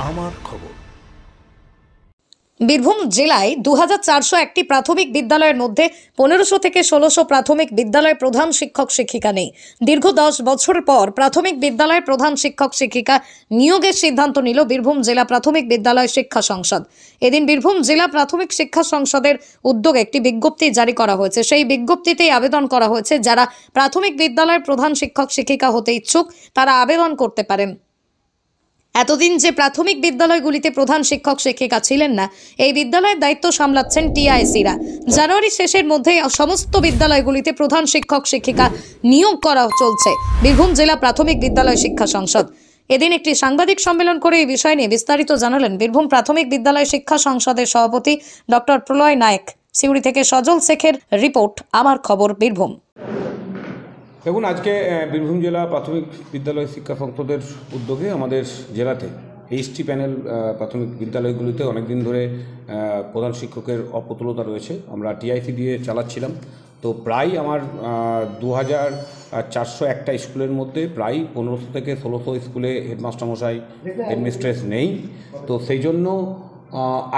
আমার খবর। বীরভূম জেলায় 2401টি প্রাথমিক বিদ্যালয়ের মধ্যে 1500 থেকে 1600 প্রাথমিক বিদ্যালয়ের প্রধান শিক্ষক শিক্ষিকা নেই। দীর্ঘ 10 বছর পর প্রাথমিক বিদ্যালয়ের প্রধান শিক্ষক শিক্ষিকা নিয়োগের সিদ্ধান্ত নিল বীরভূম জেলা প্রাথমিক বিদ্যালয় শিক্ষা সংসদ। এদিন বীরভূম জেলা প্রাথমিক শিক্ষা সংসদের উদ্যোগে একটি বিজ্ঞপ্তি জারি করা হয়েছে। সেই বিজ্ঞপ্তিতেই আবেদন করা হয়েছে, যারা প্রাথমিক বিদ্যালয়ের প্রধান শিক্ষক শিক্ষিকা হতে ইচ্ছুক তারা আবেদন করতে পারেন। এতদিন যে প্রাথমিক বিদ্যালয়গুলিতে প্রধান শিক্ষক শিক্ষিকা ছিলেন না, এই বিদ্যালয়ের দায়িত্ব সামলাচ্ছেন টিআইসিরা। জানুয়ারি শেষের মধ্যে সমস্ত বিদ্যালয়গুলিতে প্রধান শিক্ষক শিক্ষিকা নিয়োগ করা চলছে বীরভূম জেলা প্রাথমিক বিদ্যালয় শিক্ষা সংসদ। এদিন একটি সাংবাদিক সম্মেলন করে এই বিষয় নিয়ে বিস্তারিত জানালেন বীরভূম প্রাথমিক বিদ্যালয় শিক্ষা সংসদের সভাপতি ডক্টর প্রলয় নায়েক। সিউড়ি থেকে সজল শেখের রিপোর্ট, আমার খবর বীরভূম। দেখুন, আজকে বীরভূম জেলা প্রাথমিক বিদ্যালয় শিক্ষা সংসদের উদ্যোগে আমাদের জেলাতে এইচটি প্যানেল প্রাথমিক বিদ্যালয়গুলিতে অনেকদিন ধরে প্রধান শিক্ষকের অপ্রতুলতা রয়েছে। আমরা টিআইসি দিয়ে চালাচ্ছিলাম। তো প্রায় আমার 2401টা স্কুলের মধ্যে প্রায় 1500 থেকে 1600 স্কুলে হেডমাস্টারমশাই হেডমিস্ট্রেস নেই। তো সেই জন্য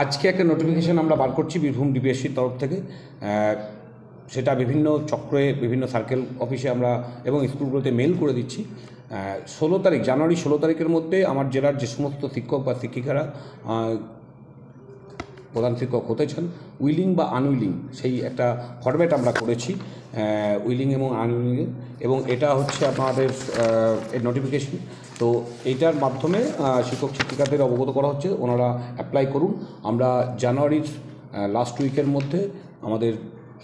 আজকে একটা নোটিফিকেশান আমরা বার করছি বীরভূম ডিপিএসসির তরফ থেকে। সেটা বিভিন্ন চক্রে, বিভিন্ন সার্কেল অফিসে আমরা এবং স্কুলগুলোতে মেল করে দিচ্ছি। 16 তারিখ, জানুয়ারি 16 তারিখের মধ্যে আমার জেলার যে সমস্ত শিক্ষক বা শিক্ষিকারা প্রধান শিক্ষক হতে চান, উইলিং বা আনউইলিং, সেই একটা ফরম্যাট আমরা করেছি, উইলিং এবং আনউইলিং, এবং এটা হচ্ছে আপনাদের এই নোটিফিকেশন। তো এইটার মাধ্যমে শিক্ষক শিক্ষিকাদের অবগত করা হচ্ছে, ওনারা অ্যাপ্লাই করুন। আমরা জানুয়ারির লাস্ট উইকের মধ্যে আমাদের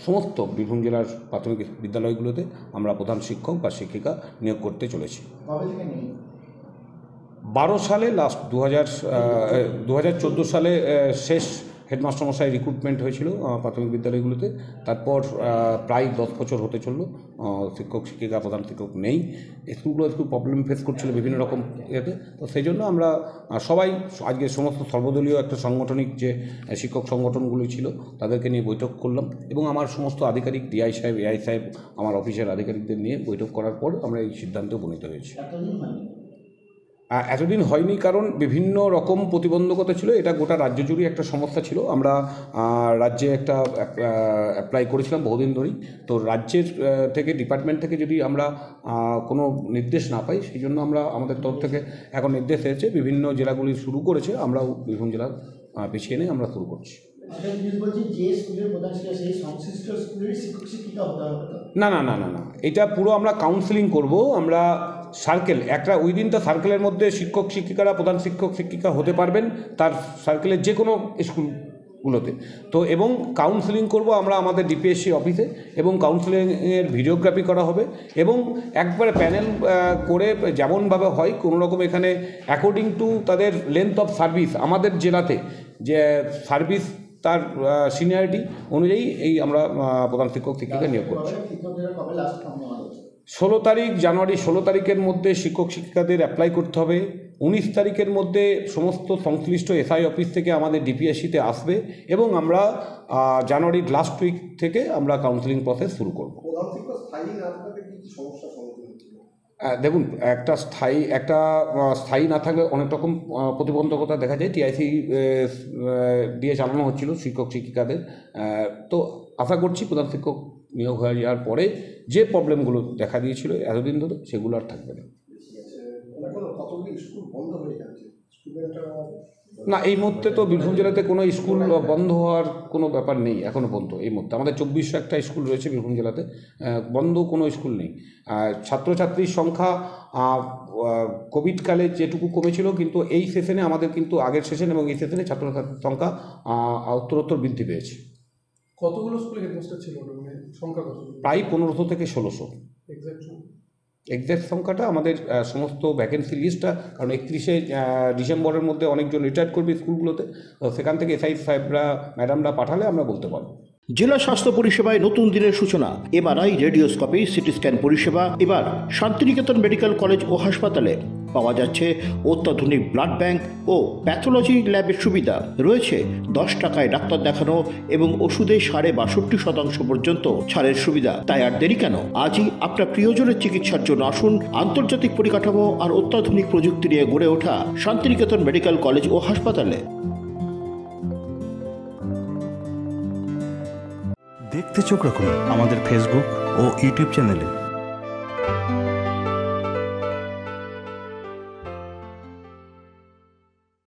সমস্ত বীরভূম জেলার প্রাথমিক বিদ্যালয়গুলোতে আমরা প্রধান শিক্ষক বা শিক্ষিকা নিয়োগ করতে চলেছি। 12 সালে লাস্ট 2014 সালে শেষ হেডমাস্টারমশাই রিক্রুটমেন্ট হয়েছিল প্রাথমিক বিদ্যালয়গুলোতে। তারপর প্রায় 10 বছর হতে চললো শিক্ষক শিক্ষিকা প্রধান শিক্ষক নেই। স্কুলগুলো একটু প্রবলেম ফেস করছিল বিভিন্ন রকম ইয়েতে। তো সেই জন্য আমরা সবাই আজকে সমস্ত সর্বদলীয় একটা সাংগঠনিক যে শিক্ষক সংগঠনগুলি ছিল তাদেরকে নিয়ে বৈঠক করলাম, এবং আমার সমস্ত আধিকারিক ডিআই সাহেব, এআই সাহেব, আমার অফিসের আধিকারিকদের নিয়ে বৈঠক করার পর আমরা এই সিদ্ধান্তে উপনীত হয়েছি। এতদিন হয়নি কারণ বিভিন্ন রকম প্রতিবন্ধকতা ছিল। এটা গোটা রাজ্য জুড়ে একটা সমস্যা ছিল। আমরা রাজ্যে একটা অ্যাপ্লাই করেছিলাম বহুদিন ধরেই। তো রাজ্যের থেকে, ডিপার্টমেন্ট থেকে যদি আমরা কোনো নির্দেশ না পাই, সেই জন্য আমরা আমাদের তরফ থেকে এখন নির্দেশ এসেছে, বিভিন্ন জেলাগুলি শুরু করেছে, আমরাও বীরভূম জেলার পিছিয়ে নিয়ে আমরা শুরু করছি। না না না না না, এটা পুরো আমরা কাউন্সেলিং করব। আমরা সার্কেল একটা উইদিন দ্য সার্কেলের মধ্যে শিক্ষক শিক্ষিকারা প্রধান শিক্ষক শিক্ষিকা হতে পারবেন তার সার্কেলের যে কোনো স্কুলগুলোতে। তো এবং কাউন্সেলিং করব আমরা আমাদের ডিপিএসসি অফিসে, এবং কাউন্সেলিংয়ের ভিডিওগ্রাফি করা হবে, এবং একবারে প্যানেল করে যেমনভাবে হয় কোনো রকম এখানে অ্যাকর্ডিং টু তাদের লেন্থ অফ সার্ভিস, আমাদের জেলাতে যে সার্ভিস তার সিনিয়রিটি অনুযায়ী এই আমরা প্রধান শিক্ষক শিক্ষিকা নিয়োগ করছি। 16 তারিখ, জানুয়ারি 16 তারিখের মধ্যে শিক্ষক শিক্ষিকাদের অ্যাপ্লাই করতে হবে। 19 তারিখের মধ্যে সমস্ত সংশ্লিষ্ট এসআই অফিস থেকে আমাদের ডিপিএসসিতে আসবে, এবং আমরা জানুয়ারির লাস্ট উইক থেকে আমরা কাউন্সেলিং প্রসেস শুরু করব। দেখুন, একটা স্থায়ী না থাকলে অনেক রকম প্রতিবন্ধকতা দেখা যায়। টিআইসি দিয়ে চালানো হচ্ছিল শিক্ষক শিক্ষিকাদের। তো আশা করছি প্রধান শিক্ষক নিয়োগ হয়ে যাওয়ার পরে যে প্রবলেমগুলো দেখা দিয়েছিল এতদিন ধরে, সেগুলো আর থাকবে না। না, এই মুহূর্তে তো বীরভূম জেলাতে কোনো স্কুল বন্ধ হওয়ার কোনো ব্যাপার নেই এখনও পর্যন্ত। এই মুহূর্তে আমাদের 2401টা স্কুল রয়েছে বীরভূম জেলাতে, বন্ধ কোনো স্কুল নেই। ছাত্রছাত্রীর সংখ্যা কোভিডকালে যেটুকু কমেছিল, কিন্তু এই সেশনে আমাদের কিন্তু আগের সেশন এবং এই সেশনে ছাত্রছাত্রীর সংখ্যা উত্তরোত্তর বৃদ্ধি পেয়েছে। কতগুলো স্কুলে হেডমাস্টার ছিল সংখ্যা কত? প্রায় 1500 থেকে 1600। এক্স্যাক্ট সংখ্যাটা আমাদের সমস্ত ভ্যাকেন্সি লিস্টটা, কারণ 31শে ডিসেম্বরের মধ্যে অনেকজন রিটায়ার করবে স্কুলগুলোতে, সেখান থেকে এসআই সাহেবরা, ম্যাডামরা পাঠালে আমরা বলতে পারবো। জেলা স্বাস্থ্য পরিষেবায় নতুন দিনের সূচনা। এমআরআই, রেডিওস্কোপি, সিটি স্ক্যান পরিষেবা এবার শান্তিনিকেতন মেডিকেল কলেজ ও হাসপাতালে। পাওয়া যাচ্ছে অত্যাধুনিক ব্লাড ব্যাংক ও প্যাথোলজি ল্যাবের সুবিধা। রয়েছে 10 টাকায় ডাক্তার দেখানো এবং ওষুধে 62% পর্যন্ত ছাড়ের সুবিধা। তাই আর দেরি কেন, আজই আপনার প্রিয়জনের চিকিৎসার জন্য আসুন আন্তর্জাতিক পরিকাঠামো আর অত্যাধুনিক প্রযুক্তি নিয়ে গড়ে ওঠা শান্তিনিকেতন মেডিকেল কলেজ ও হাসপাতালে। দেখতে চোখ রাখুন আমাদের ফেসবুক ও ইউটিউব চ্যানেলে।